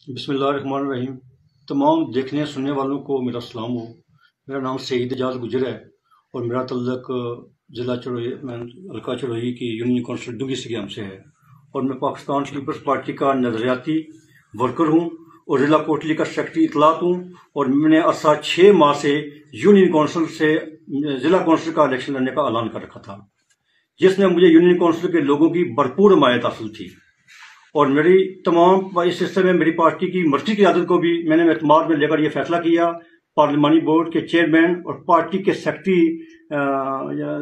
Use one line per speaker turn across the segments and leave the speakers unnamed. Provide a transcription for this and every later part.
بسم اللہ الرحمن الرحیم۔ تمام دیکھنے سننے والوں کو میرا سلام ہو۔ میرا نام سعید اعجاز گجر ہے اور میرا تعلق ضلع چڑوئی حلقہ چڑوئی کی یونین کونسل ڈوگی سگم سے ہے، اور میں پاکستان پیپلز پارٹی کا نظریاتی ورکر ہوں اور ضلع کوٹلی کا سیکرٹری اطلاعات ہوں، اور میں نے عرصہ 6 ماہ سے یونین کونسل سے ضلع کونسل کا الیکشن لڑنے کا اعلان کر رکھا تھا، جس میں مجھے یونین کونسل کے لوگوں کی بھرپور حمایت حاصل تھی، اور میری تمام اس حصے میں میری پارٹی کی مرکزی قیادت کو بھی میں نے اعتماد میں لے کر یہ فیصلہ کیا۔ پارلیمانی بورڈ کے چیئرمین اور پارٹی کے سیکرٹری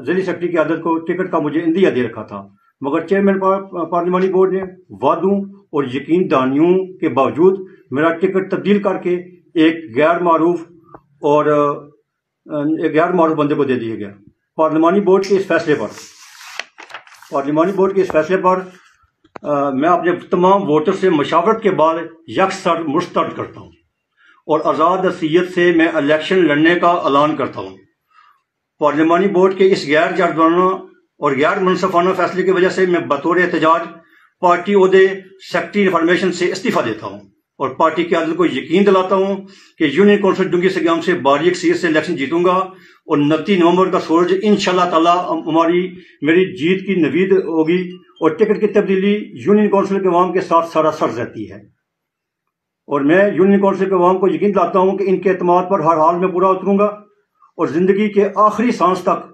ضلعی سیکرٹری کی قیادت کو ٹکٹ کا مجھے اندیہ دے رکھا تھا، مگر چیئرمین پارلیمانی بورڈ نے وعدوں اور یقین دہانیوں کے باوجود میرا ٹکٹ تبدیل کر کے ایک غیر معروف بندے کو دے دیا گیا۔ پارلیمانی بورڈ کے اس فیصلے پر میں اپنے تمام ووٹر سے مشاورت کے بعد یکسر مسترد کرتا ہوں اور آزاد حیثیت سے میں الیکشن لڑنے کا اعلان کرتا ہوں۔ پارلیمانی بورڈ کے اس غیر جانبدارانہ اور غیر منصفانہ فیصلے کی وجہ سے میں بطور احتجاج پارٹی عہدے سیکرٹری انفارمیشن سے استعفیٰ دیتا ہوں اور پارٹی کی قیادت کو یقین دلاتا ہوں کہ یونین کونسل ڈونگی سگم سے بھاری اکثریت سے الیکشن جیتوں گا، اور 29 نومبر کا سورج انشاءاللہ تعالی میری جیت کی نوید ہوگی، اور ٹکٹ کی تبدیلی یونین کونسل کے عوام کے ساتھ سراسر رہتی ہے، اور میں یونین کونسل کے عوام کو یقین دلاتا ہوں کہ ان کے اعتماد پر ہر حال میں پورا اتروں گا، اور زندگی کے آخری سانس تک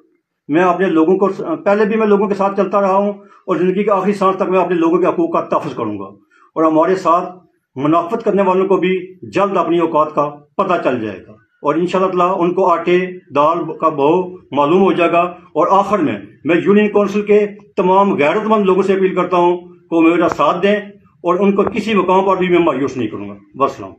میں اپنے لوگوں کو پہلے بھی میں لوگوں کے ساتھ چلتا رہا ہوں، اور زندگی کے آخری سانس تک میں اپنے لوگوں کے حقوق کا تحفظ کروں گا، اور ہمارے ساتھ منافقت کرنے والوں کو بھی جلد اپنی اوقات کا پتہ چل جائے گا، اور انشاءاللہ تعالیٰ ان کو آٹے دال کا بہو معلوم ہو جائے گا۔ اور آخر میں یونین کونسل کے تمام غیرت مند لوگوں سے اپیل کرتا ہوں کہ وہ میرا ساتھ دیں، اور ان کو کسی مقام پر بھی میں مایوس نہیں کروں گا۔ والسلام۔